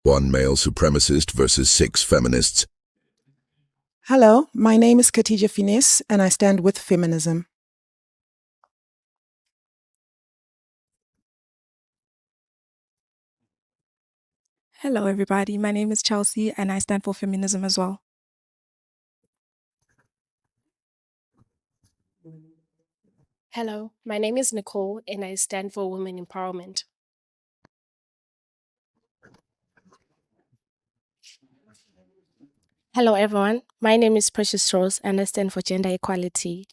One male supremacist versus 6 feminists. Hello, my name is Feminists, and I stand with feminism. Hello, everybody. My name is Chelsea, and I stand for feminism as well. Hello, my name is Nicole, and I stand for women empowerment. Hello, everyone. My name is Precious Rose, and I stand for gender equality.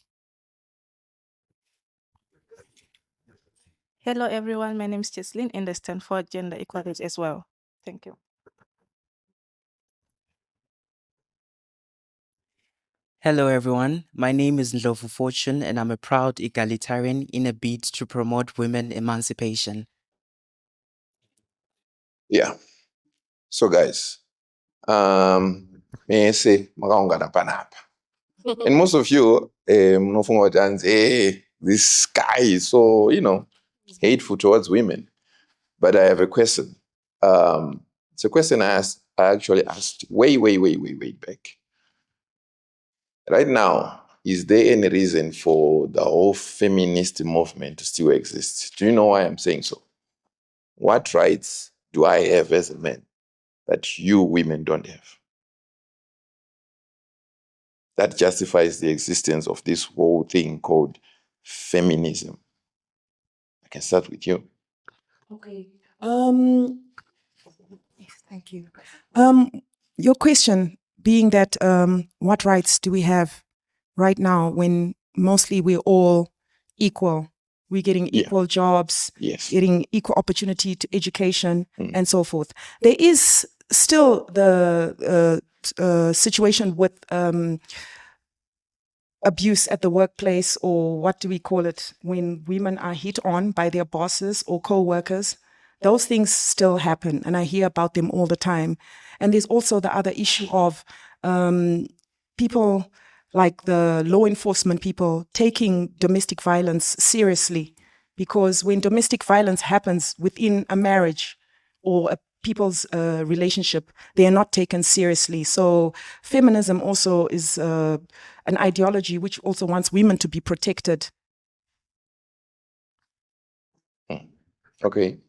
Hello, everyone. My name is Jesslyn, and I stand for gender equality as well. Thank you. Hello, everyone. My name is Ndlovu Fortune, and I'm a proud egalitarian in a bid to promote women emancipation. Yeah. So, guys, may I say, makaungana panapa. And most of you, hey, this guy is so, hateful towards women. But I have a question. It's a question I actually asked way back. Right now, is there any reason for the whole feminist movement to still exist? Do you know why I'm saying so? What rights do I have as a man that you women don't have? That justifies the existence of this whole thing called feminism. I can start with you. Okay. Yes, thank you. Your question being that what rights do we have right now when mostly we're all equal? We're getting equal jobs, getting equal opportunity to education, and so forth. There is still the situation with abuse at the workplace, or what do we call it, when women are hit on by their bosses or co-workers. Those things still happen, and I hear about them all the time. And there's also the other issue of people like the law enforcement people taking domestic violence seriously, because when domestic violence happens within a marriage or a people's relationship, they are not taken seriously. So feminism also is an ideology which also wants women to be protected. Okay.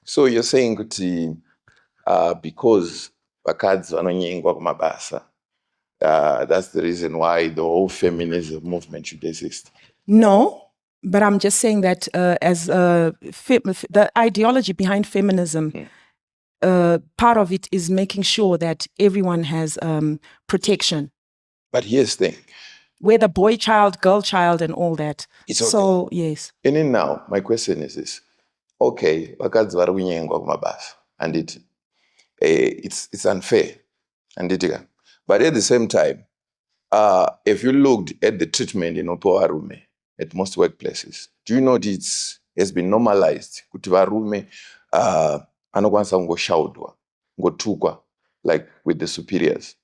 So you're saying that because vakadzi vanonyengwa kumabasa, that's the reason why the whole feminism movement should exist? No, but I'm just saying that as the ideology behind feminism, part of it is making sure that everyone has protection. But here's the thing. Whether boy child, girl child, and all that. It's okay. So, yes. And then now, my question is this. Okay, vakadzi vari kunyengwa kumabasa, and it's unfair. But at the same time, if you looked at the treatment in varume at most workplaces, do you know it has been normalized kuti varume anokwanisa kungoshaudwa, ngotukwa, like with the superiors?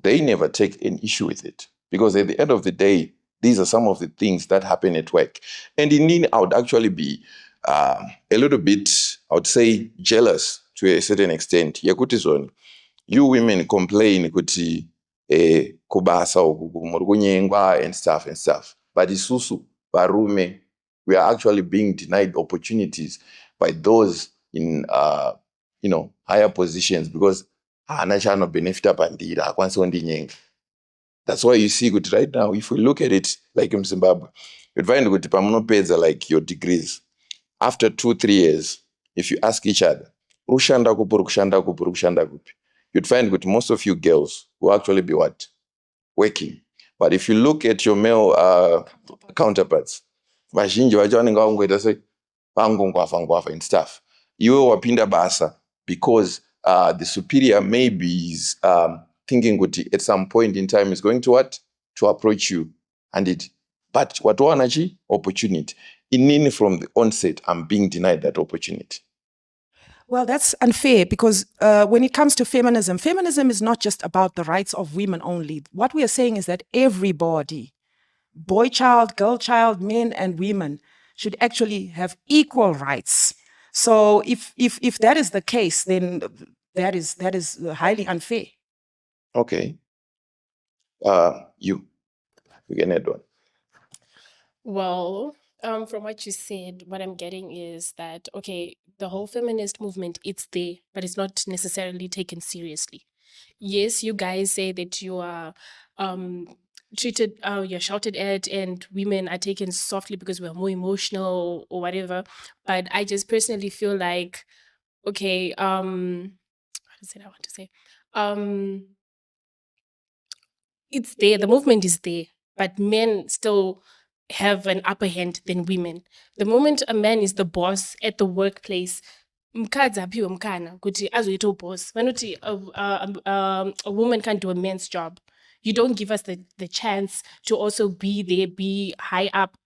They never take an issue with it, because at the end of the day, these are some of the things that happen at work. And indeed, I would actually be a little bit, I would say, jealous to a certain extent. You women complain kuti kubasa kunyengwa and stuff. But isusu varume, we are actually being denied opportunities by those in higher positions, because anachano benefita pandira akwanisa kundinyenga. That's why you see good right now, if we look at it like in Zimbabwe, you'd find kuti pamunopedza like your degrees, after 2-3 years, if you ask each other, urushanda kupi, you'd find that most of you girls will actually be what? Working. But if you look at your male counterparts, vazhinji vacho vanenge vangoita sei vangongwavha and stuff. Iwe wapinda basa because the superior maybe is thinking kuti at some point in time is going to what? To approach you. But what wanachi? Opportunity. Inini from the onset, I'm being denied that opportunity. Well, that's unfair, because when it comes to feminism, feminism is not just about the rights of women only. What we are saying is that everybody, boy child, girl child, men and women, should actually have equal rights. So if that is the case, then that is highly unfair. Okay. You can add one. Well, from what you said, what I'm getting is that, okay, the whole feminist movement, it's there, but it's not necessarily taken seriously. Yes, you guys say that you are treated, you're shouted at, and women are taken softly because we're more emotional or whatever. But I just personally feel like, okay, what is it I want to say? It's there, the movement is there, but men still have an upper hand than women. The moment a man is the boss at the workplace, mukadzi aphiwe mukana kuti azoita uboss. Vanoti a woman can't do a man's job. You don't give us the chance to also be there, be high up.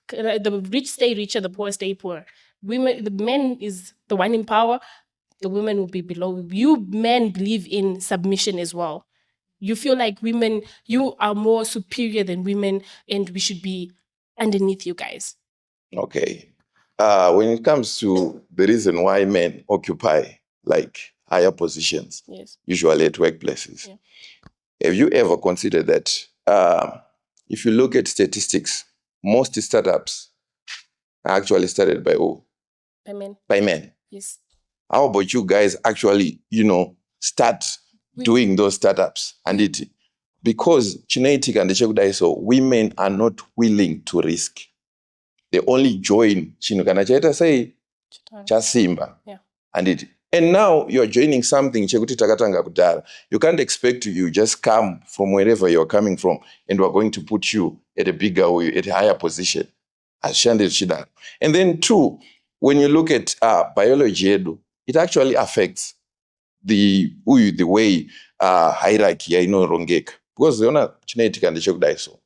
The rich stay richer, the poor stay poor. Women, the men is the one in power, the women will be below. You men believe in submission as well. You feel like women, you are more superior than women, and we should be underneath you guys. Okay. When it comes to the reason why men occupy like higher positions, Yes. usually at workplaces, Yeah. have you ever considered that if you look at statistics, most startups are actually started by who? By men. By men. Yes. How about you guys actually, start doing those startups? And it, because genetic and the so women are not willing to risk. They only join chinukana chaita say chasimba. Yeah. And now you're joining something chekuti takatanga kudara. You can't expect you just come from wherever you're coming from and we're going to put you at a bigger way, at a higher position. And then two, when you look at biology, it actually affects the way hierarchy rongeka. Because they're not genetic and so.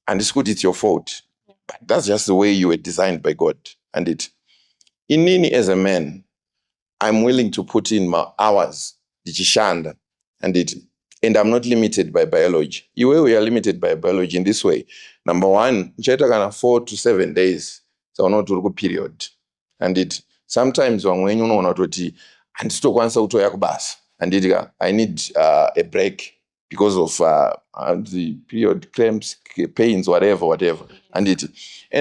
And it's good, it's your fault. But that's just the way you were designed by God. And inini as a man, I'm willing to put in my hours, and I'm not limited by biology. The way we are limited by biology in this way, number one, 4 to 7 days, so not to period. And sometimes when you know not and still and I need a break because of the period cramps, pains, whatever. And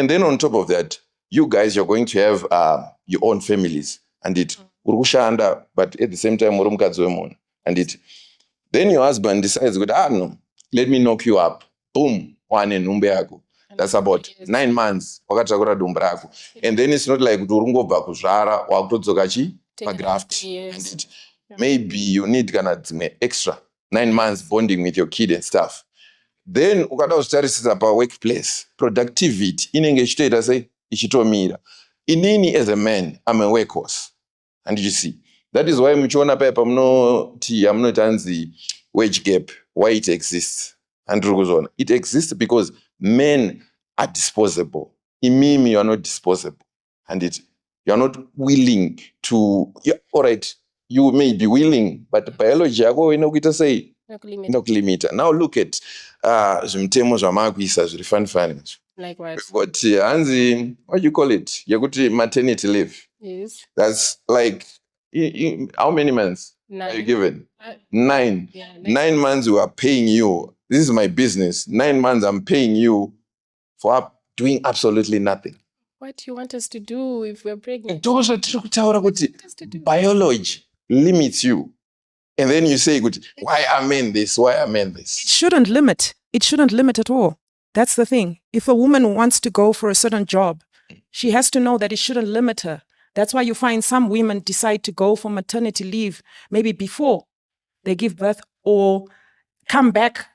then on top of that, you guys, you're going to have your own families. And urukushanda, but at the same time, and then your husband decides, no, let me knock you up. Boom, one in numbe. That's about 9 months. And then it's not like durungo bakuzara or kutodzokachi graft. And maybe you need extra 9 months bonding with your kid and stuff. Then ukada ustarisisa pa workplace productivity inenge ichitoita sei ichitomira. Inini as a man, I'm a workhorse. And you see, that is why muchiona paya pamunoti wage gap, why it exists. And it exists because men are disposable. Imimi, you are not disposable. And you are not willing to, all right, you may be willing, but biology, inokuita say, inokulimita. Now look at zvimutemo zvamakuisa zviri fani. Like what? But Anzi, what do you call it? Yakuti maternity leave. Yes. That's like, how many months 9. are you given? 9. Yeah, 9 months we are paying you. This is my business. 9 months I'm paying you for doing absolutely nothing. What do you want us to do if we're pregnant? Biology limits you. And then you say, why are men this? Why are men this? It shouldn't limit. It shouldn't limit at all. That's the thing. If a woman wants to go for a certain job, she has to know that it shouldn't limit her. That's why you find some women decide to go for maternity leave maybe before they give birth or come back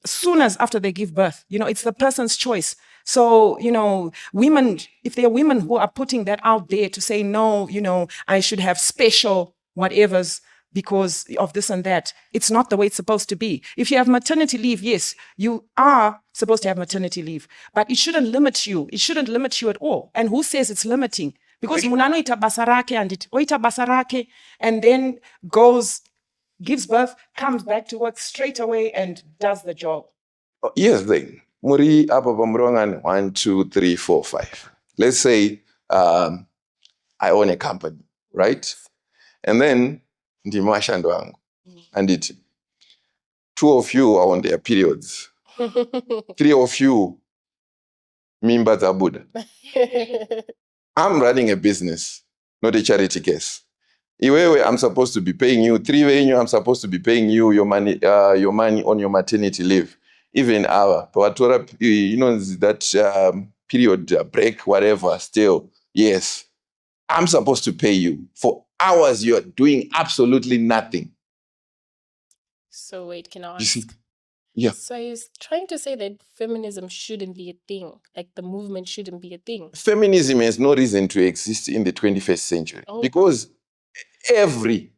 as soon as after they give birth. It's the person's choice. So, women, if there are women who are putting that out there to say, no, I should have special whatevers because of this and that, it's not the way it's supposed to be. If you have maternity leave, yes, you are supposed to have maternity leave, but it shouldn't limit you. It shouldn't limit you at all. And who says it's limiting? Because munano ita basarake and oita basarake and then gives birth, comes back to work straight away and does the job. Yes, then. Muri apa pamrongan 1, 2, 3, 4, 5. Let's say I own a company, right? And then ndimi mashando wangu. Handiti. 2 of you are on their periods. 3 of you mimba dzabuda. I'm running a business, not a charity case. Iwewe, I'm supposed to be paying you. 3 venue, I'm supposed to be paying you your money on your maternity leave. Even our, you know, that period break, whatever, still, yes. I'm supposed to pay you. For hours, you're doing absolutely nothing. So wait, can I You see? ask? Yeah. So you're trying to say that feminism shouldn't be a thing, like the movement shouldn't be a thing. Feminism has no reason to exist in the 21st century because every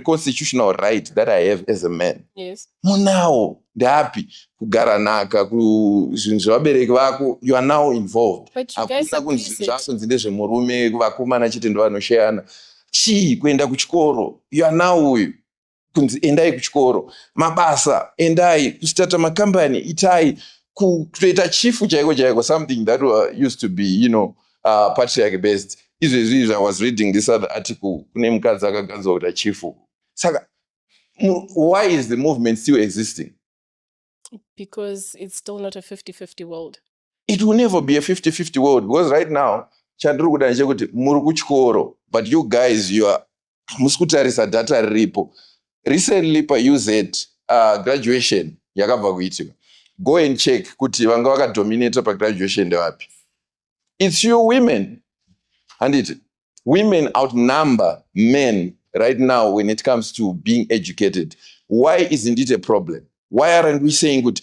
constitutional right that I have as a man, Yes. munawo ndapi kugara naka zvinhu zvevabereki vako, you are now involved. But you guys Hakuna kunzi suppress it. zvako nzinde zvemurume vakomana chete ndovanoshayana. Chii kuenda kuchikoro, you are now uyu kunzi endai kuchikoro, mabasa endai, kusitata makambani itai, kutoita chifu chaiko, something that used to be, you know, patriarch based. I was reading this other article, kune mukadzi akagadzwa kuita chifu. Saka, why is the movement still existing? Because it's still not a 50-50 world. It will never be a 50-50 world because right now, chandiri kuda ndechekuti muri kuchikoro, but you guys, you are musikutarisa data riripo. Recently UZ graduation yakabva kuitika. Go and check kuti vanga vakadominate graduation ndevapi. It's you women. And women outnumber men right now when it comes to being educated. Why isn't it a problem? Why aren't we saying good?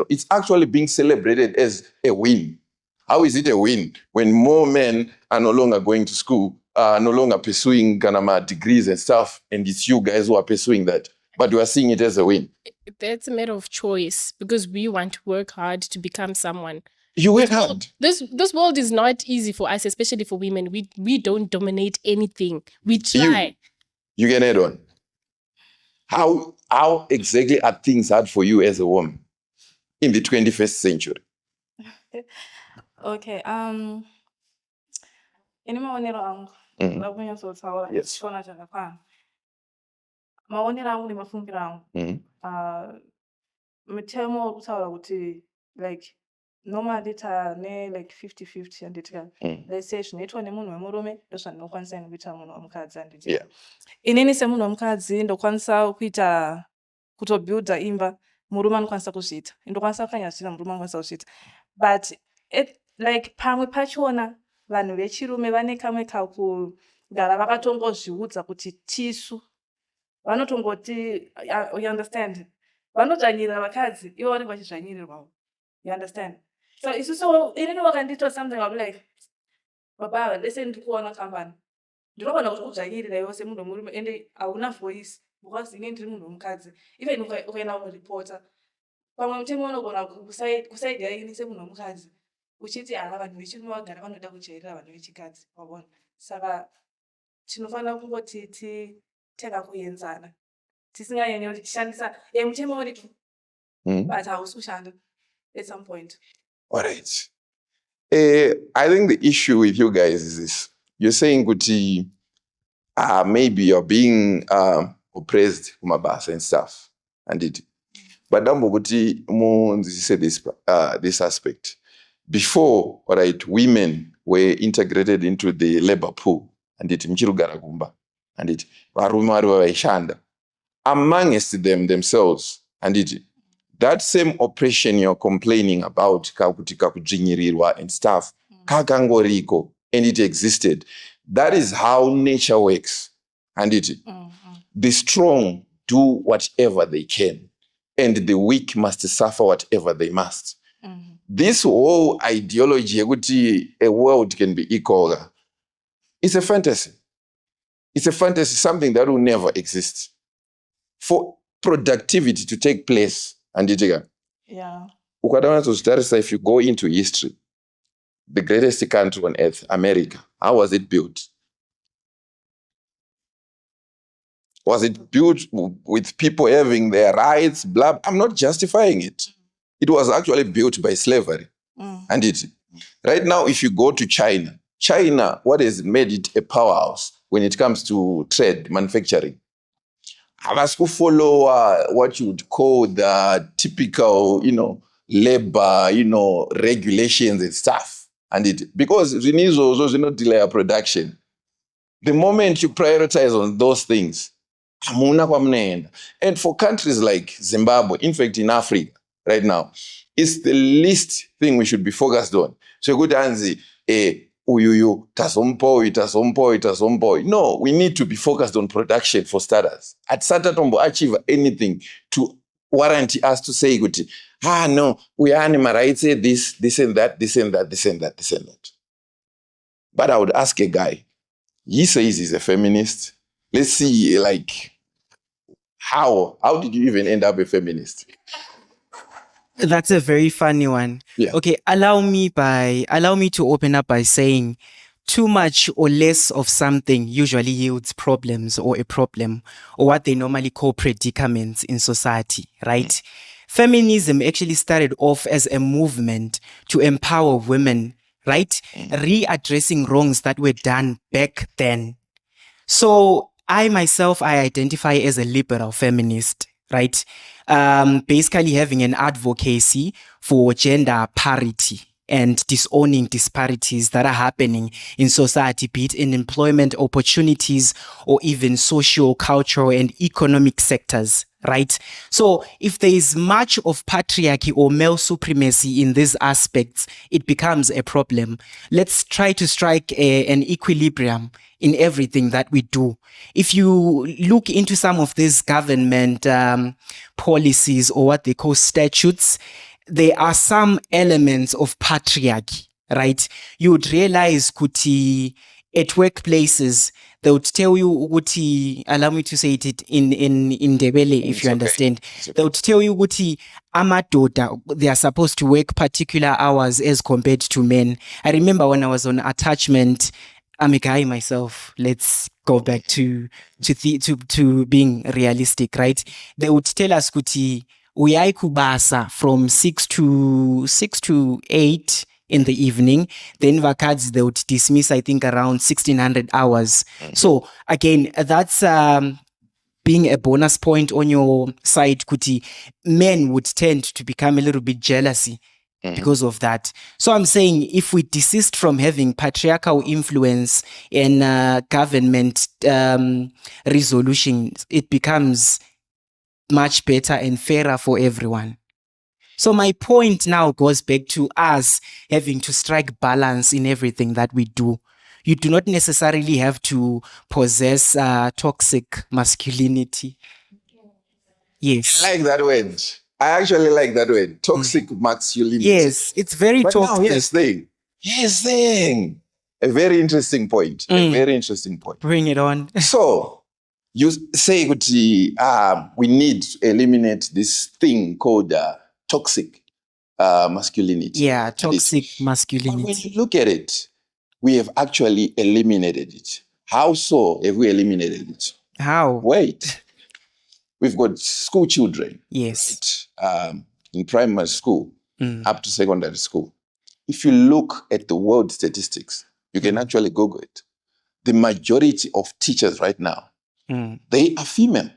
It's actually being celebrated as a win. How is it a win when more men are no longer going to school, no longer pursuing degrees and stuff, and it's you guys who are pursuing that, but you are seeing it as a win? That's a matter of choice because we want to work hard to become someone. You work hard. This world is not easy for us, especially for women. We don't dominate anything. We try. You can add on. How exactly are things hard for you as a woman in the 21st century? Okay. Ini maonero angu lakunyatsotaura chiona chakakwana. Maonero angu nemafungiro angu. Mitemo wekutaura kuti like normally tane like 50-50 anditika. Let's say zvinoitwa nemunhu wemurume ndozvandinokwanisa kuita munhu wemukadzi anditika. Yeah. Inini semunhu wemukadzi ndokwanisa kuita kutobuilda imba, murume anokwanisa kuzviita. Ndokwanisa kukanyazvina, murume anokwanisa kuzviita. But like pamwe pachona vanhu vechirume vane kamwe kakugara vakatongozviudza kuti tisu vanotongoti, you understand, vanodzvanyirira vakadzi ivo vanenge vachizvanyirirwawo, you understand. So isusu inini wakandita something I'll be like, baba lese ndiri kuona kambani ndinogona kuti kudzvanyirira iwe semunhu wemurume ende hauna voice because inini ndiri munhu wemukadzi. Even ukaenda kunoripota pamwe mutemo unogona kusaidira ini semunhu wemukadzi uchiti vanhu vechirume vagara vanoda kujairira vanhu vechikadzi, wabona. Saka tinofanira kungoti titeka kuenzana tisinganyanyi kuti tishandisa mutemo uripo but hausi kushanda at some point. All right. I think the issue with you guys is this. You're saying kuti maybe you're being oppressed kumabasa and stuff. But kuti say this aspect. Before, right, women were integrated into the labor pool. Mchirugara kumba. Varume vaishanda. Amongst themselves. That same oppression you're complaining about, and stuff, kakangoriko, and it existed. That is how nature works. The strong do whatever they can, and the weak must suffer whatever they must. This whole ideology, a world can be equal, it's a fantasy. It's a fantasy, something that will never exist. For productivity to take place, yeah. If you go into history, the greatest country on earth, America, how was it built? Was it built with people having their rights? Blah. I'm not justifying it. It was actually built by slavery. Right now, if you go to China, what has made it a powerhouse? when it comes to trade, manufacturing. Havasi kufollow what you would call the typical, labor, regulations and stuff. And because zvinizvozvo delay production. The moment you prioritize on those things, hamuna kwamunoenda. And for countries like Zimbabwe, in fact in Africa right now, it's the least thing we should be focused on. So good hanzi, uyuyu, tasompoi. No, we need to be focused on production for starters. At Satatombo achieve anything to warrant us to say, no, we are animal rights, this and that. But I would ask a guy, he says he's a feminist. Let's see, how did you even end up a feminist? That's a very funny one. Yeah. Okay, allow me to open up by saying too much or less of something usually yields problems or a problem, or what they normally call predicaments in society, right? Feminism actually started off as a movement to empower women, right? Readdressing wrongs that were done back then. So I myself, I identify as a liberal feminist, right? Basically having an advocacy for gender parity and disowning disparities that are happening in society, be it in employment opportunities or even social, cultural, and economic sectors, right? So if there is much of patriarchy or male supremacy in these aspects, it becomes a problem. Let's try to strike an equilibrium in everything that we do. If you look into some of these government policies or what they call statutes, there are some elements of patriarchy, right? You would realize kuti at workplaces, they would tell you ukuthi, allow me to say it in Ndebele, if you understand. They would tell you ukuthi amadoda, they are supposed to work particular hours as compared to men. I remember when I was on attachment, I'm a guy myself. Let's go back to being realistic, right? They would tell us kuti uyai kubasa from 6 to 8 in the evening. Then vakadzi, they would dismiss, I think, around 1,600 hours. So again, that's being a bonus point on your side. Kuti men would tend to become a little bit jealousy because of that. So I'm saying if we desist from having patriarchal influence in government resolutions, it becomes much better and fairer for everyone. So my point now goes back to us having to strike balance in everything that we do. You do not necessarily have to possess toxic masculinity. Yes. I like that word. I actually like that word. Toxic masculinity. Yes, it's very But toxic. now, here's thing. A very interesting point. A very interesting point. Bring it on. So, you say we need to eliminate this thing called toxic masculinity. Yeah, toxic But when masculinity. you look at it, we have actually eliminated it. How so have we eliminated it? How? Wait. We've got school children. Yes. Right? In primary school up to secondary school. If you look at the world statistics, you can actually Google it. The majority of teachers right now, they are female.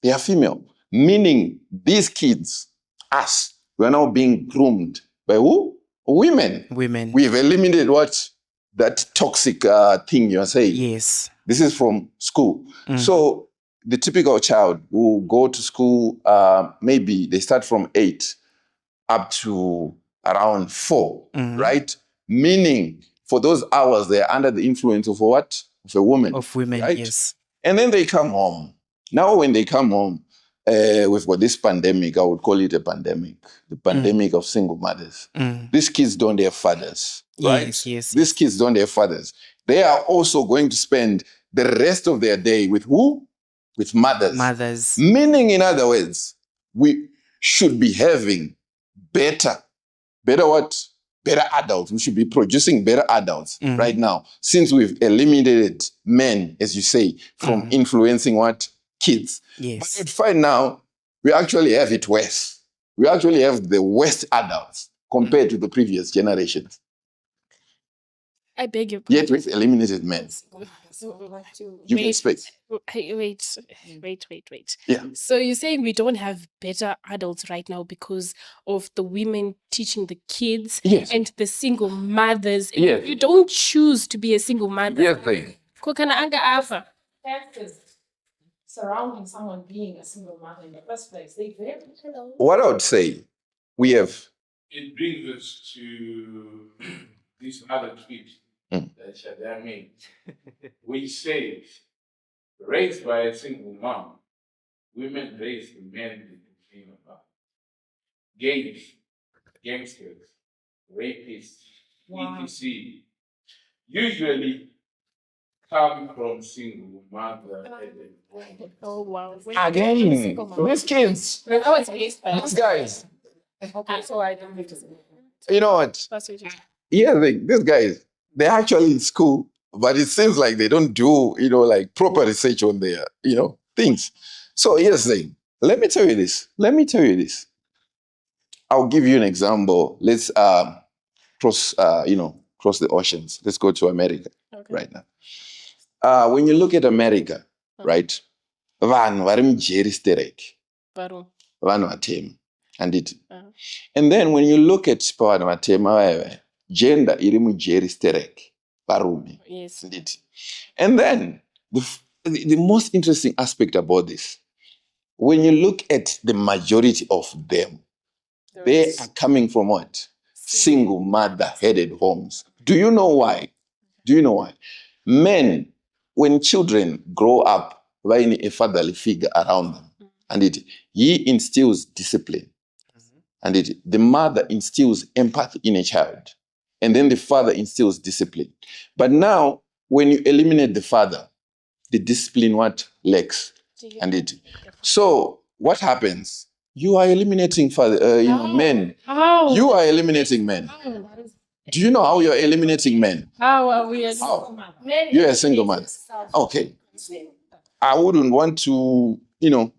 They are female. Meaning these kids, us, we are now being groomed by who? Women. Women. We've eliminated what? That toxic thing you're saying. Yes. This is from school. So the typical child will go to school, maybe they start from 8 up to around 4, right? Meaning for those hours, they're under the influence of what? Of a woman. Of women, right? yes. And then they come home. Now when they come home, we've got this pandemic, I would call it a pandemic, the pandemic of single mothers. These kids don't have fathers, right? Yes. These kids don't have fathers. They are also going to spend the rest of their day with who? With mothers. Mothers. Meaning, in other words, we should be having better what? Better adults. We should be producing better adults right now, since we've eliminated men, as you say, from influencing what? Kids. Yes. But you'd find now we actually have it worse. We actually have the worst adults compared to the previous generations. I beg your pardon. Yet we've eliminated men. You Wait, expect. wait. Yeah. So you're saying we don't have better adults right now because of the women teaching the kids Yes. and the single mothers. Yes. You don't choose to be a single mother. Yes, thing. Kokana anga afa. Factors surrounding someone being a single mother in the first place. They vary. What I would say, we have. It brings us to this other tweet that Shadaya made, which says, raised by a single mom, women raise the men they complain about. Gays, gangsters, rapists, etc. usually come from single mother. Oh wow. Again, these kids, When I was raised by these guys, okay, so I don't need to say. you know what? That's what you Yeah, these guys, they're actually in school, but it seems like they don't do, like proper research on their, things. So here's the thing. Let me tell you this. I'll give you an example. Let's cross the oceans. Let's go to America right now. When you look at America, right, vanhu vari mujeri stereke, Baru. vanhu vatema, and then when you look at vanhu vatema vaya, gender iri mujeri stereke, varume. Yes. And then the most interesting aspect about this, when you look at the majority of them, they are coming from what? Single mother-headed homes. Do you know why? Men, when children grow up, they need a fatherly figure around them. And he instills discipline. And the mother instills empathy in a child. And then the father instills discipline. But now, when you eliminate the father, the discipline lacks. So what happens? You are eliminating men. How? You are eliminating men. Do you know how you are eliminating men? How are we? You're a single mother. Okay. I wouldn't want to,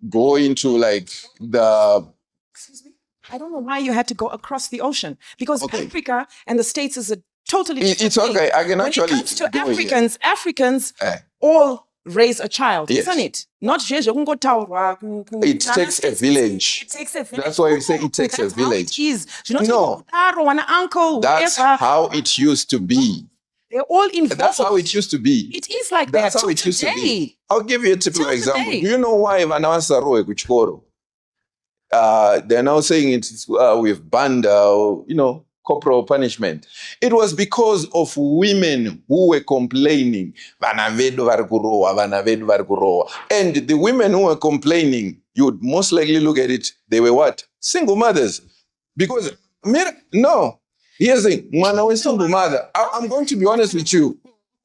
go into like the. Excuse me? I don't know why you had to go across the ocean, because Africa and the States is a totally different It's okay. I can when actually. it comes to go here. Africans all raise a child, Yes. isn't it? Not just It takes a village. It takes a village. That's why we say it takes a That's how village. it is. You know, No. An uncle, That's whoever, how it used to be. they're all involved. That's how it used to be. It is like That's that. how it used to be. Today. I'll give you a typical Till example. today. Do you know why vana vasarohwe kuchikoro? They're now saying we've banned, corporal punishment. It was because of women who were complaining. Vana vedu vari kurohwa. And the women who were complaining, you would most likely look at it, they were what? Single mothers. Because, no. Here's the thing. Mwana we single mother. I'm going to be honest with you.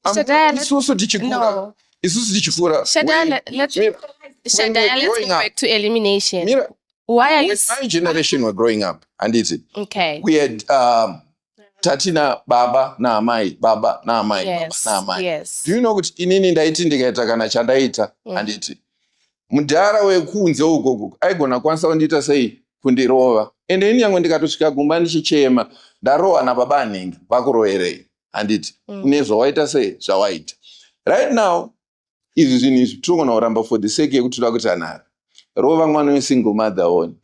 Shadaya, Isusu tichikura. No. Isusu tichikura. Shadaya, let's go back to elimination. Mira, Why are you? when my generation were growing up, and Okay. we had tatina baba na amai, baba na amai, Yes. baba na amai. Yes. Do you know kuti inini ndaiti ndikaita kana chandaita anditi mudhara wekunze ugogo aigona kwanisa kundiita sei kundirova, ende ini yangu ndikatosvika gumba ndichichema ndarohwa nababa anhingi vakuroverei anditi nezvawaita sei zvawaita. Right now izvi zvinhu izvi tinogona kuramba for the sake yekuti toda kuti anhara rova mwana wesingle mother on.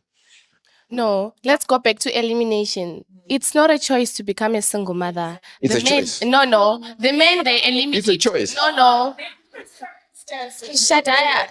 No, let's go back to elimination. It's not a choice to become a single mother. It's The a men, choice. No. The men, they eliminate. It's a choice. No. Shadaya.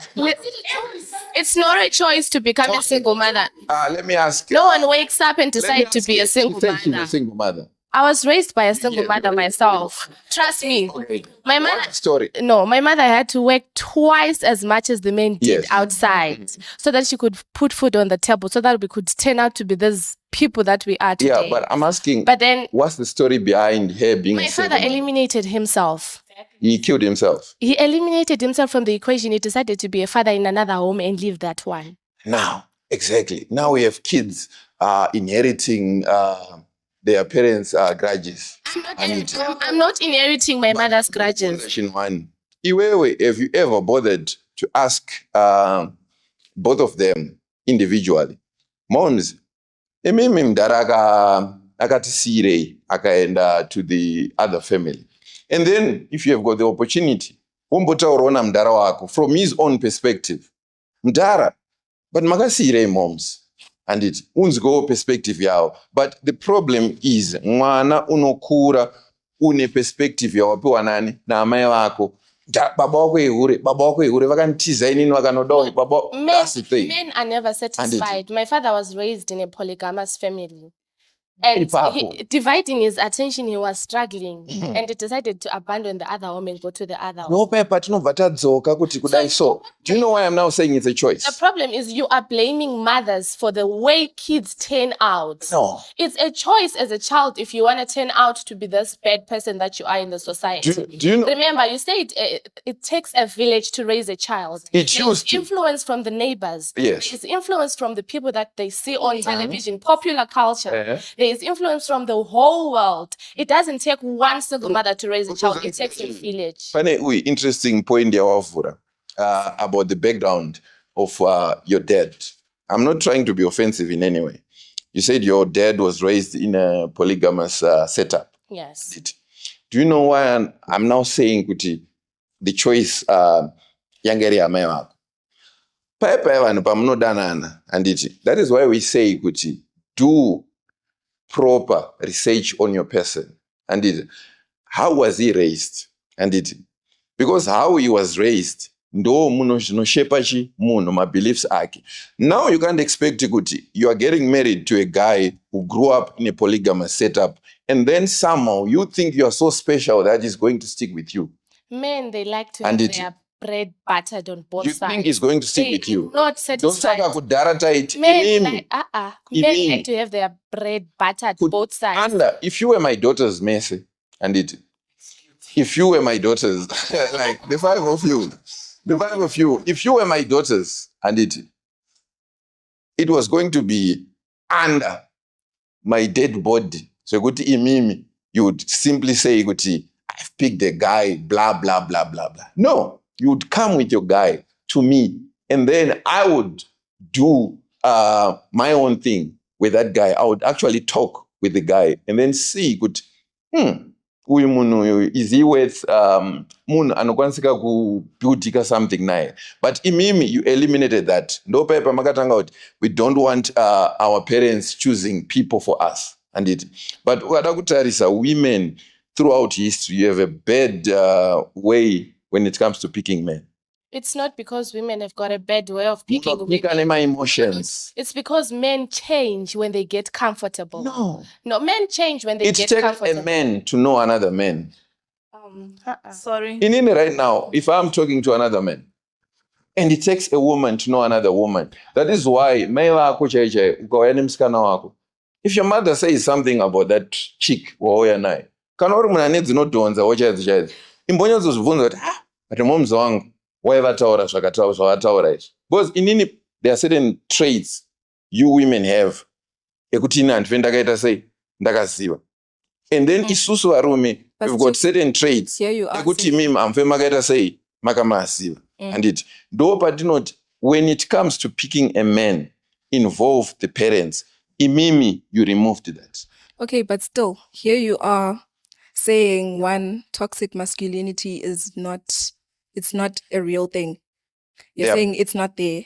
It's not a choice to become a single mother. Let me ask. No one wakes up and Let me decides to ask be you, a single you said she's a mother. single mother. I was raised by a single mother myself. Trust me. Okay. My mother. What story? No, my mother had to work twice as much as the men did Yes. outside so that she could put food on the table, so that we could turn out to be these people that we are today. Yeah, but I'm asking, But then what's the story behind her being my a father single mother? eliminated himself. He killed himself. He eliminated himself from the equation. He decided to be a father in another home and leave that one. Now, exactly. Now we have kids inheriting their parents' grudges. I'm not inheriting my mother's grudges. Question one. Iwewe, have you ever bothered to ask both of them individually? Moms, emimi mdara akatisirei akaenda to the other family. And then if you have got the opportunity, wombotaurawo namudhara wako from his own perspective. Mudhara, but makasiyirei moms. And it unzgowo perspective yavo. But the problem is mwana unokura une perspective yawapiwa nani naamai vako. Baba wako ehure vakanitiza inini vakanodawo baba. That's the thing. Men are never satisfied. My father was raised in a polygamous family. And dividing his attention, he was struggling. And he decided to abandon the other woman, go to the other woman. So, do you know why I'm now saying it's a choice? The problem is you are blaming mothers for the way kids turn out. No. It's a choice as a child if you want to turn out to be this bad person that you are in the society. Do you know? Remember, you said it takes a village to raise a child. It used to. Influence from the neighbors. Yes. There's influence from the people that they see on television, popular culture. There is influence from the whole world. It doesn't take one single mother to raise a child. It takes a village. Funny, interesting point about the background of your dad. I'm not trying to be offensive in any way. You said your dad was raised in a polygamous setup. Yes. Do you know why I'm now saying kuti the choice yangeri amai vako? Paya vanhu pamunodanana handiti. That is why we say kuti do proper research on your person. And how was he raised? And because how he was raised, ndo muno zvinoshepa chi munhu mabeliefs ake. Now you can't expect kuti you are getting married to a guy who grew up in a polygamous setup, and then somehow you think you are so special that he's going to stick with you. Men, they like to have their bread buttered on both sides. You think he's going to stick with you? Not satisfied. Men like to have their bread buttered both sides. And if you were my daughter's Messi, and if you were my daughters, like the five of you, if you were my daughters, and it was going to be under my dead body. So you would simply say, I've picked a guy, blah, blah, blah, blah, blah. No, you would come with your guy to me, and then I would do my own thing with that guy. I would actually talk with the guy and then see, is he worth mun anokwanisika kubuildika something naye? But imimi, you eliminated that. No paper makatanga out. We don't want our parents choosing people for us. But wadakutarisa, women throughout history, you have a bad way when it comes to picking men. It's not because women have got a bad way of picking women. Emotions. It's because men change when they get comfortable. No, men change when they get comfortable. It takes a man to know another man. Sorry. In right now, if I'm talking to another man, and it takes a woman to know another woman, that is why if your mother says something about that chick, because there are certain traits you women have. And then isusu varume, we've got certain traits. Here you are. And when it comes to picking a man, involve the parents. Imimi, you removed that. Okay, but still, here you are saying toxic masculinity is not, it's not a real thing. You're saying it's not there.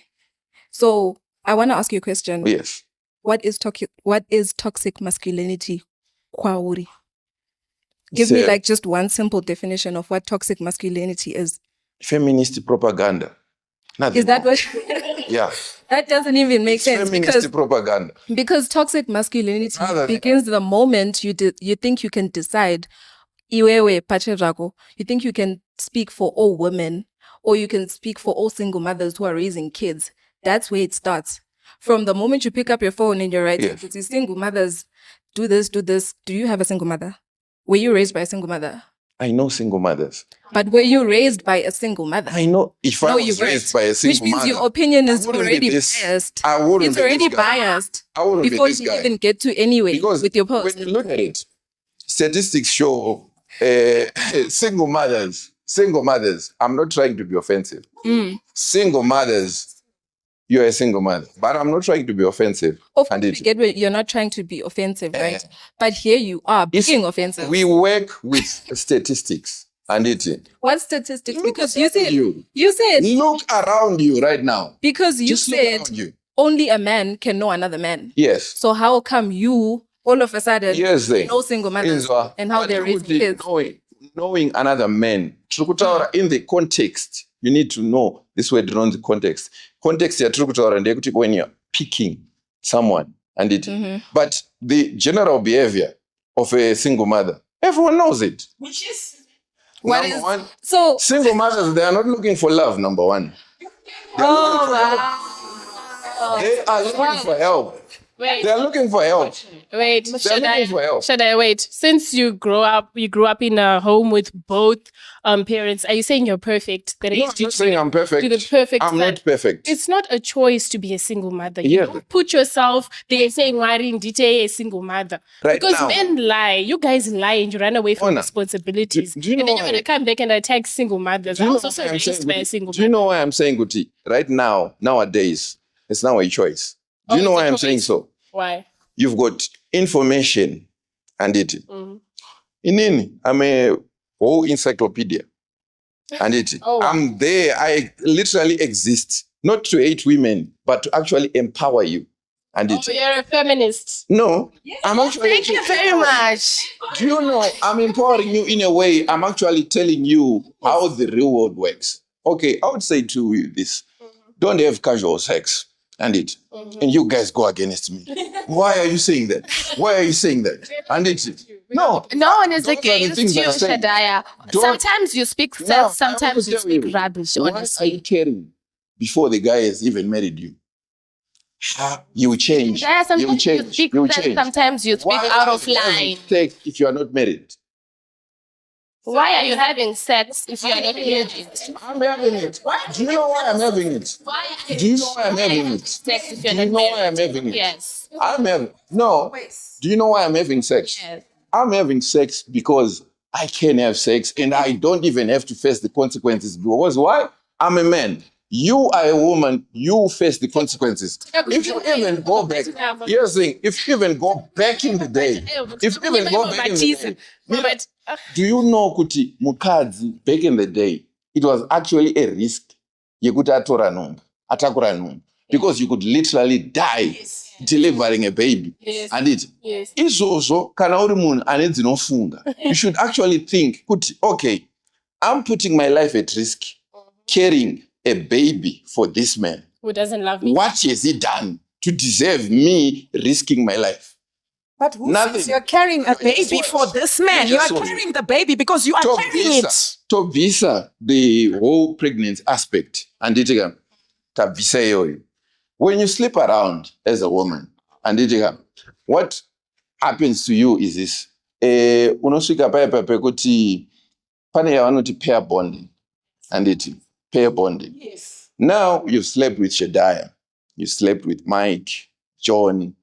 So I want to ask you a question. Yes. What is toxic masculinity? Kwauri. Give me like just one simple definition of what toxic masculinity is. Feminist propaganda. Nothing is that more. What? Yeah. That doesn't even make sense. Feminist propaganda. Because toxic masculinity begins the moment you think you can decide. You think you can speak for all women, or you can speak for all single mothers who are raising kids. That's where it starts. From the moment you pick up your phone and you're writing, yes, single mothers, do this. Do you have a single mother? Were you raised by a single mother? I know single mothers. But were you raised by a single mother? I know. If I was raised by a single mother, which means your opinion is already biased. It's already biased before you even get to anywhere with your post. When you look at it, statistics show single mothers, I'm not trying to be offensive. Single mothers you're a single mother. But I'm not trying to be offensive. Of And course, we get where you're not trying to be offensive, right? But here you are being offensive. we work with statistics. And What statistics? Look Because you said around look around you right now. because you Just look said around you. only a man can know another man. Yes. So how come you all of a sudden Here's the thing. know single mothers Inzwa, and how but they're raising kids? knowing another man. Trukutaura in the context. You need to know this word around the context. Context ya trukutaura ndekuti when you're picking someone and but the general behavior of a single mother, everyone knows it. Which is What Number is- one, So single mothers, they are not looking for love, number one. They are looking for help. Wait. They are looking for help. Wait, They're looking for help. Shadaya, wait. Since you grew up in a home with both parents, are you saying you're perfect? That No, I'm not saying I'm perfect. do the perfect I'm son. not perfect. It's not a choice to be a single mother. You Yeah. don't put yourself there saying, "Why didn't DJ a single mother?" Right Because now. men lie. You guys lie and you run away from Ona, responsibilities. do you and then know you're going to come back and attack single mothers. Do I you know was why also I'm raised saying by a Guti? single Do you mother. know why I'm saying Guti? Right now, nowadays, it's now a choice. Do you Oh, know it's why a I'm saying choice. so? Why? You've got information and it. I'm a whole encyclopedia. And it. Oh, wow. I'm there. I literally exist. Not to hate women, but to actually empower you. And it. Oh, you're a feminist. No, I'm actually. Thank you very much. Do you know, I'm empowering you in a way. I'm actually telling you how the real world works. Okay, I would say to you this. Don't have casual sex. And it. And you guys go against me. Why are you saying that? Why are you saying that? And it's. No. No one is Those are the against things you, that I'm saying. Shadaya. Don't- Sometimes you speak Now, sense, I want sometimes to you tell speak rubbish, Why are honestly. you caring before the guy has even married you? You change. Shadaya, You sometimes you change. speak You sense, change. sometimes you speak Why out are of you having line. sex if you are not married? Why are you having sex if you are not married? I'm having it. Do you know why I'm having it? Why are Do you know why I'm having it? sex if Do you're you not know married? why I'm having it? Yes. I'm having no. Do you know why I'm having sex? Yes. I'm having sex because I can have sex and I don't even have to face the consequences. Because why? I'm a man. You are a woman. You face the consequences. If you even go back, here's the thing. If you even go back in the day, if you even go back in the day, But do you know kuti mukadzi back in the day, it was actually a risk yekuti atakura nhumbu because you could literally die delivering a baby. Yes. And it yes. izvozvo kana uri munhu ane dzinofunga, you should actually think kuti okay, I'm putting my life at risk carrying a baby for this man. Who doesn't love me? What has he done to deserve me risking my life? But who Nothing. says you're carrying a baby what? for this man? You You are just what? carrying the baby because you are carrying it. To visa the whole pregnancy aspect and it visa iyoyo. When you sleep around as a woman and it what happens to you is this. Unosvika paya pekuti pane yavanoti pair bonding and it pair bonding. Yes. Now you've slept with Shadaya, you slept with Mike, John,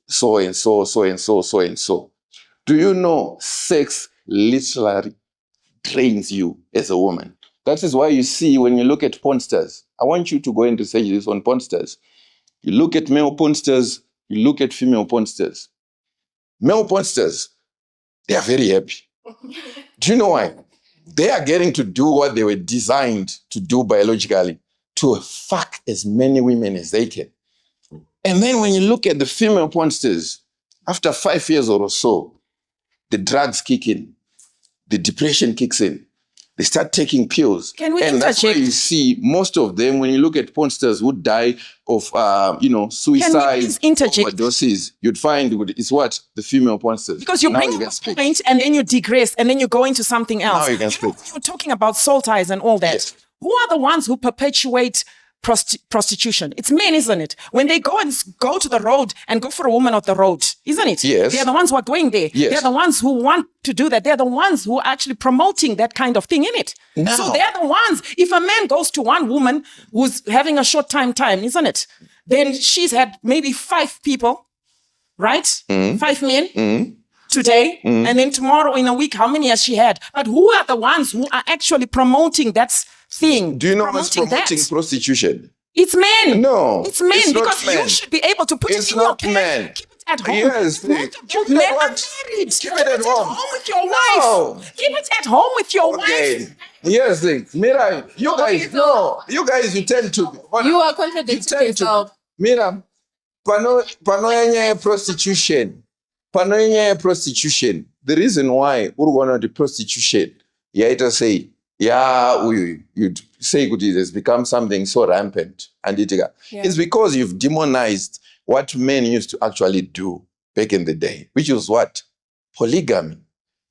so and so, so and so, so and so. Do you know sex literally trains you as a woman? That is why you see when you look at porn stars, I want you to go and research this on porn stars. You look at male porn stars, you look at female porn stars. Male porn stars, they are very happy. Do you know why? They are getting to do what they were designed to do biologically, to fuck as many women as they can. And then when you look at the female porn stars, after 5 years or so, the drugs kick in, the depression kicks in, they start taking pills. Can we and that's why interject? you see most of them, when you look at porn stars who die of, suicide, please interject? overdoses, you'd find it's what? The female porn stars. Because you Now bring you up can a speak. point and then you digress and then you go into something else. Now you can know, speak. you're talking about soul ties and all that. Yes. Who are the ones who perpetuate prostitution? It's men, isn't it? When they go and go to the road and go for a woman of the road, isn't it? Yes. They're the ones who are going there. Yes. They're the ones who want to do that. They're the ones who are actually promoting that kind of thing, in it. Now- So they're the ones, if a man goes to one woman who's having a short time, isn't it? Then she's had maybe 5 people, right? 5 men. Today, and then tomorrow in a week, how many has she had? But who are the ones who are actually promoting that thing? Do you know what's promoting that? prostitution? It's men. No, It's men it's not because men. you should be able to put It's it in your not pants, men. keep it at home. Yes, Most of keep you it men at are what? married. Keep it at home. with your wife. No. Keep it at home with your Okay. wife. Here's the thing. Mira, you guys, no. You guys, you tend to. You are contradicting yourself. Mira, pano yenye prostitution. Pano yenye prostitution. The reason why we're going to prostitution, yeah, say, yeah, you'd say it has become something so rampant. And it's because you've demonized what men used to actually do back in the day, which was what? Polygamy.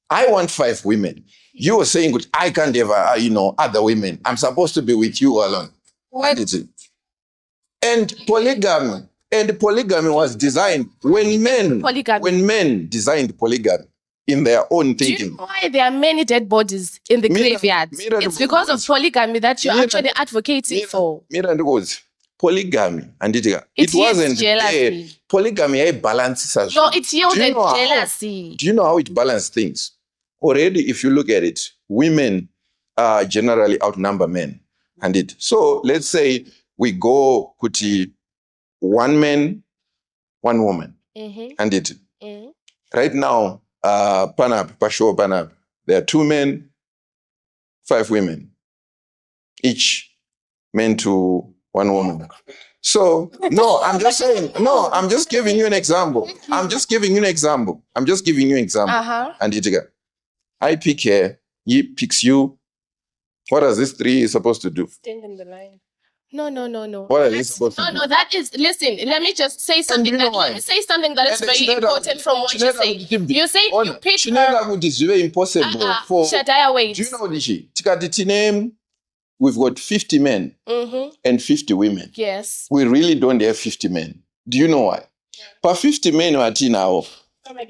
I want 5 women. You were saying, I can't have, other women. I'm supposed to be with you alone. What is it? And polygamy was designed when men designed polygamy in their own thinking. Do you know why there are many dead bodies in the graveyards? It's because of polygamy that you're actually advocating for. Polygamy and it wasn't jealousy. Polygamy balances. No, it yielded jealousy. Do you know how it balanced things? Already, if you look at it, women generally outnumber men. And so let's say we go kuti 1 man, 1 woman. And right now, Panab, there are 2 men, 5 women, each men to 1 woman. So, I'm just giving you an example. I'm just giving you an example. And I pick her, he picks you. What are these 3 supposed to do? Stand in the line. No. What are they supposed to do? No, that is, listen, let me just say something that is very important from what you say. You say you pick her. It is very impossible for Shadaya, wait. Do you know Nishi? We've got 50 men and 50 women. Yes. We really don't have 50 men. Do you know why? But 50 men are now.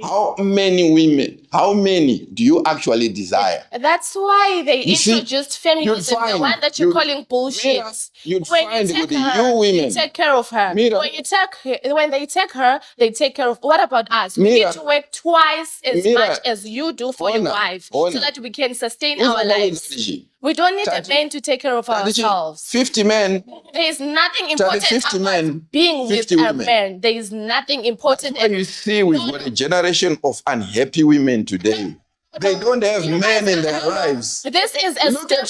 How many women, how many do you actually desire? That's why they introduced feminism, the one that you're calling bullshit. You'd find you women. You take care of her. When they take her, they take care of. What about us? We need to work twice as much as you do for your wife so that we can sustain our lives. We don't need a man to take care of ourselves. 50 men. There is nothing important about being with a man. There is nothing important. And you see, we've got a generation of unhappy women today. They don't have men in their lives. This is a step.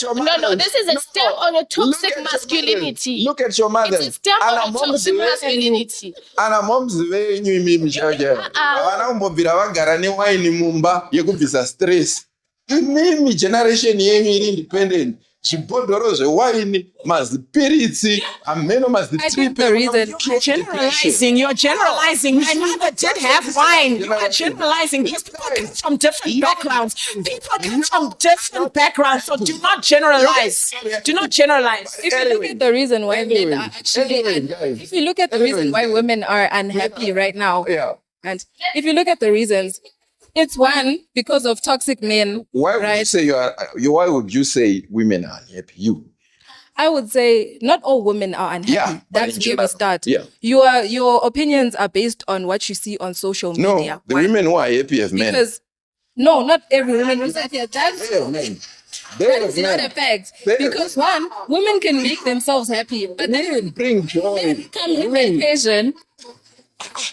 This is a step on a toxic masculinity. Look at your mother. It's a step on a toxic masculinity. Ana moms venyu mimi chaja. Ana mbobira vagara ne wine mumba yekubvisa stress. Mimi generation yenyu iri independent. Chibhodoro zvewaini, mazipiritsi, ameno mazitripe. The reason you're generalizing. My mother did have wine. You are generalizing. These people come from different backgrounds. So do not generalize. Do not generalize. If you look at the reason why men are if you look at the reason why women are unhappy right now, and if you look at the reasons, it's one because of toxic men. Why would you say women are unhappy? I would say not all women are unhappy. Yeah, that's where we start. Yeah. Your opinions are based on what you see on social media. No, the women who are happy have men. No, not every woman is happy. That's not a fact. Because one, women can make themselves happy, but then bring joy. Come in the equation.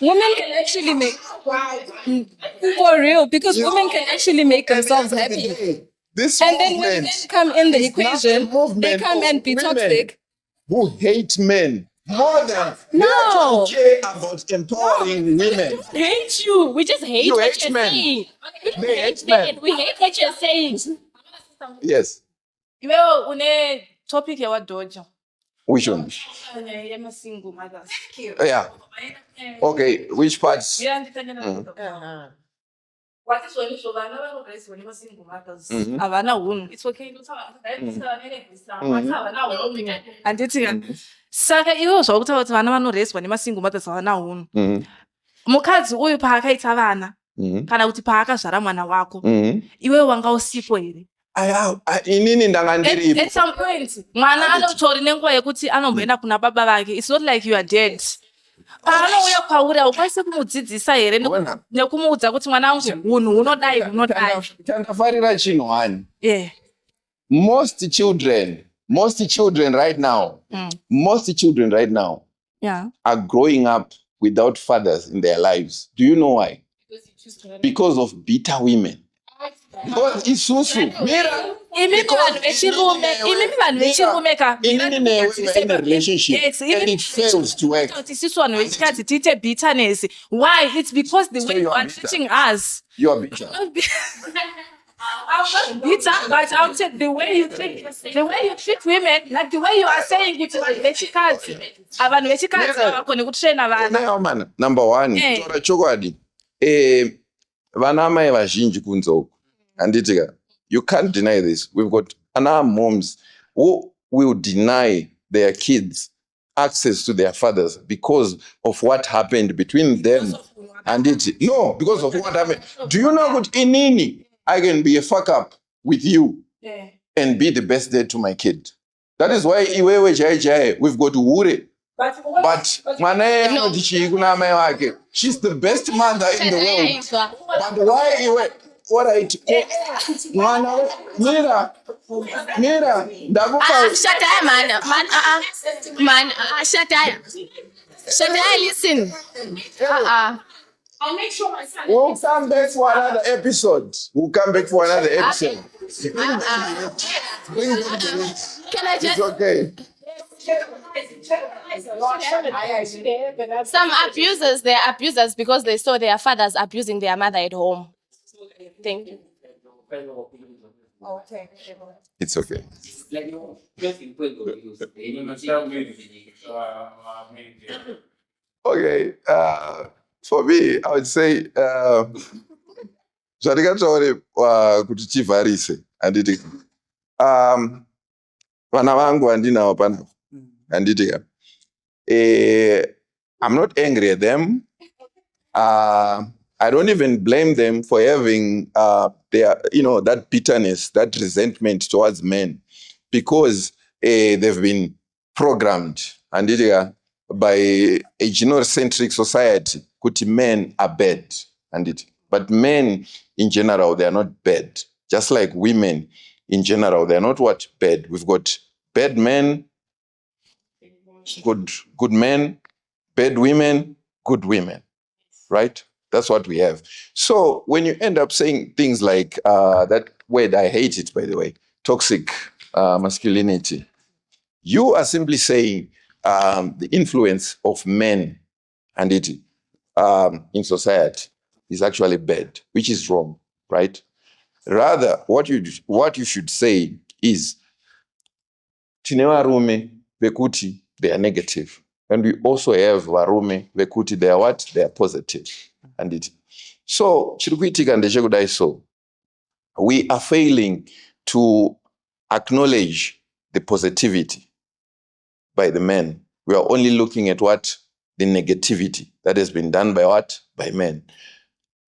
Women can actually make for real because women can actually make themselves happy. And then when men come in the equation, they come and be toxic. Who hate men more than they care about empowering women. We hate you. We just hate what you're saying. They hate men. We hate what you're saying. Yes. Well, une topic ya wadoja. Which one? Single mothers. Yeah. Okay, which parts? What is when you show when you single mothers? Avana wunu. It's okay to talk. And it's saka iwo zvokuti vana vanoreswa nemasingle mothers avana wunu. Mukadzi uyu paakaita vana kana kuti paakazvara mwana wako iwe wanga usipo here. Inini ndangandiripo. At some point mwana anotori nenguva yekuti anomboenda kuna baba vake. It's not like you are dead. Paanouya kwauri haukwanisi kumudzidzisa here nekumuudza kuti mwana wangu hunhu hunodai. Tandafarira chinhu one. Most children most children right now Yeah. are growing up without fathers in their lives. Do you know why? Because of bitter women. Because isusu. Mira. Imimi vanhu vechirume In a relationship and it fails to work. isusu vanhu vechikadzi tiite bitterness. Why? It's because the way you are treating us. You are bitter. I'm not bitter, but I'll say the way you treat women, like the way you are saying it, vanhu vechikadzi havakoni kutraina vana. Nayo man, number one, tora chokwadi. Vana mai vazhinji kunzo. Anditika, you can't deny this. We've got our moms who will deny their kids access to their fathers because of what happened between them and it. No, because of what happened. Do you know what inini? I can be a fuck up with you and be the best dad to my kid. That is why we've got Ure. But she's the best mother in the world. But why what I Mira, Shadaya, man, Shadaya, listen. I'll make sure my son. We'll come back for another episode. Can I just? It's okay. Some abusers, they're abusers because they saw their fathers abusing their mother at home. Thank you. Okay. It's okay. Okay. For me, I would say, kuti chivarise handiti vana vangu handinawo panapo handiti I'm not angry at them. I don't even blame them for having their, that bitterness, that resentment towards men, because they've been programmed handiti by a genocentric society. Kuti men are bad, but men in general, they are not bad. Just like women in general, they are not what? Bad. We've got bad men, good men, bad women, good women, right? That's what we have. So when you end up saying things like that word, I hate it, by the way, toxic masculinity, you are simply saying the influence of men and it in society is actually bad, which is wrong, right? Rather, what you should say is, tine varume vekuti they are negative, and we also have varume vekuti they are what? They are positive, and it. So chiri kuitika ndechekudai so we are failing to acknowledge the positivity by the men. We are only looking at what? The negativity that has been done by what? By men.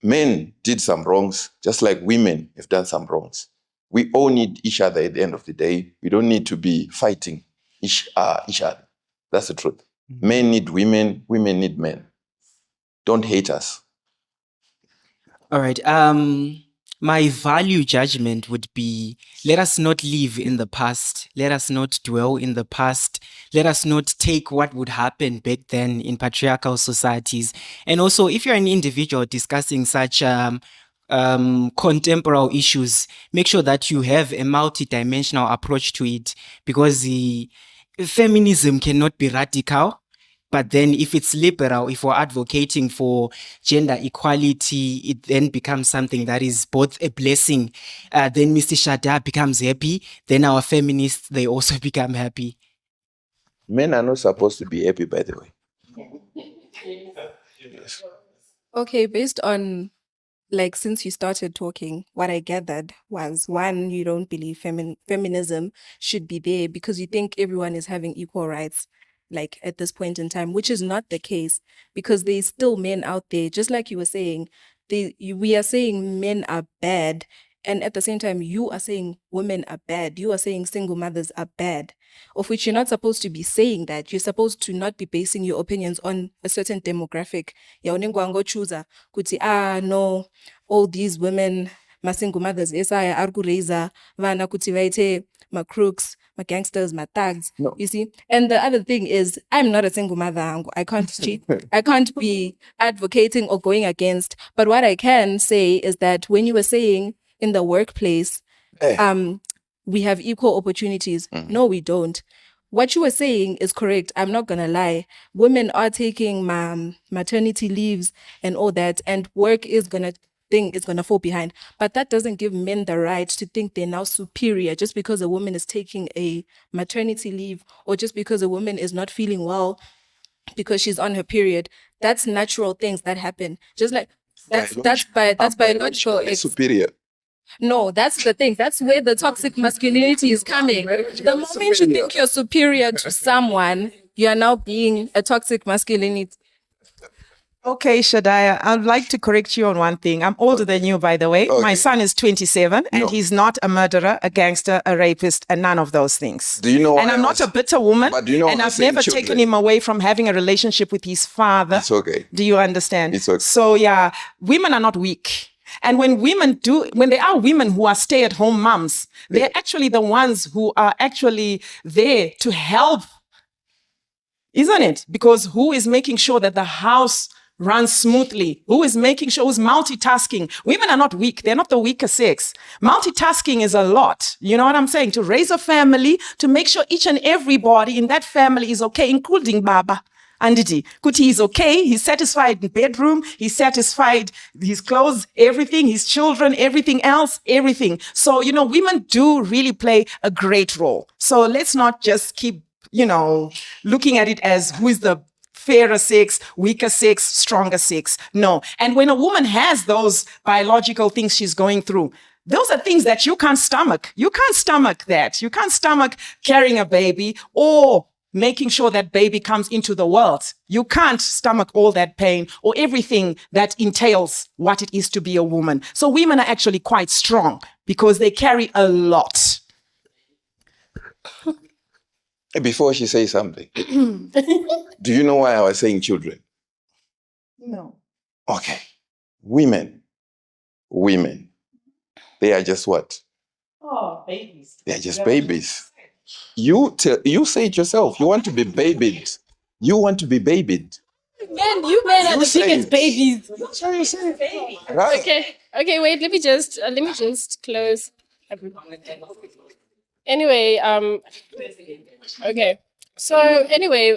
Men did some wrongs, just like women have done some wrongs. We all need each other at the end of the day. We don't need to be fighting each other. That's the truth. Mm-hmm. Men need women, women need men. Don't hate us. All right. My value judgment would be, let us not live in the past. Let us not dwell in the past. Let us not take what would happen back then in patriarchal societies. And also, if you're an individual discussing such contemporary issues, make sure that you have a multidimensional approach to it, because the feminism cannot be radical. But then if it's liberal, if we're advocating for gender equality, it then becomes something that is both a blessing. Then Mr. Shadaya becomes happy. Then our feminists, they also become happy. Men are not supposed to be happy, by the way. Yes. Okay, based on, since you started talking, what I gathered was, one, you don't believe feminism should be there because you think everyone is having equal rights. At this point in time, which is not the case, because there's still men out there, just like you were saying, we are saying men are bad, and at the same time, you are saying women are bad, you are saying single mothers are bad, of which you're not supposed to be saying that. You're supposed to not be basing your opinions on a certain demographic. No, all these women, single mothers, esaya arkureza vana kuti vaite my crooks, my gangsters, my thugs. No. You see? And the other thing is, I'm not a single mother. I can't cheat. I can't be advocating or going against. But what I can say is that when you were saying in the workplace, we have equal opportunities. No, we don't. What you were saying is correct. I'm not going to lie. Women are taking maternity leaves and all that, and work is going to fall behind. But that doesn't give men the right to think they're now superior just because a woman is taking a maternity leave, or just because a woman is not feeling well because she's on her period. That's natural things that happen. Just like that's biological. Superior. No, that's the thing. That's where the toxic masculinity is coming. The moment you think you're superior to someone, you are now being a toxic masculinity. Okay, Shadaya, I'd like to correct you on one thing. I'm older than you, by the way. Okay. My son is 27, and No. he's not a murderer, a gangster, a rapist, and none of those things. Do you know And why I'm I not was- a bitter woman, But do you know and why I I've say never children? taken him away from having a relationship with his father. It's okay. Do you understand? It's okay. So yeah, women are not weak. And when there are women who are stay-at-home moms, they're actually the ones who are actually there to help, isn't it? Because who is making sure that the house runs smoothly? Who is making sure, who's multitasking? Women are not weak. They're not the weaker sex. Multitasking is a lot. You know what I'm saying? To raise a family, to make sure each and everybody in that family is okay, including Baba. Anditi, Kuti, he's okay, he's satisfied in bedroom, he's satisfied, his clothes, everything, his children, everything else, everything. So, women do really play a great role. So let's not just keep, looking at it as who is the fairer sex, weaker sex, stronger sex. No. And when a woman has those biological things she's going through, those are things that you can't stomach. You can't stomach that. You can't stomach carrying a baby or making sure that baby comes into the world. You can't stomach all that pain or everything that entails what it is to be a woman. So women are actually quite strong because they carry a lot. Before she says something, do you know why I was saying children? No. Okay. Women, they are just what? Oh, babies. They are just babies. You say it yourself. You want to be babied. You want to be babied. Man, you men are You the say biggest it. babies. That's what you say. Right. Okay, wait, let me just close. Anyway, okay. So anyway,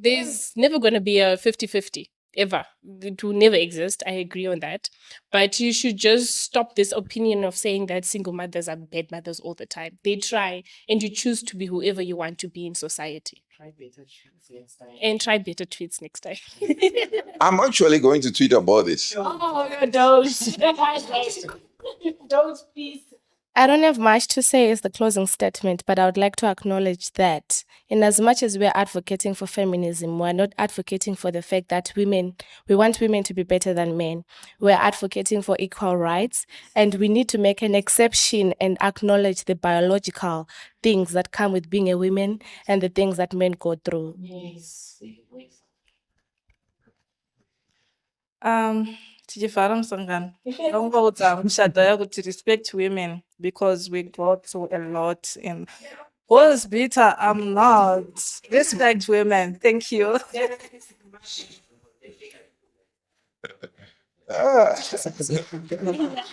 there's never going to be a 50-50 ever. It will never exist. I agree on that. But you should just stop this opinion of saying that single mothers are bad mothers all the time. They try, and you choose to be whoever you want to be in society. Try better tweets next time. I'm actually going to tweet about this. Oh, don't. Don't, please. I don't have much to say as the closing statement, but I would like to acknowledge that in as much as we're advocating for feminism, we're not advocating for the fact that we want women to be better than men. We're advocating for equal rights, and we need to make an exception and acknowledge the biological things that come with being a woman and the things that men go through. Yes. Tijifaram Sangan. Shadaya to respect women because we go through a lot and was bitter. I'm not. Respect women. Thank you.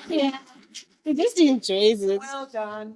Yeah. He just enjoys it. Well done.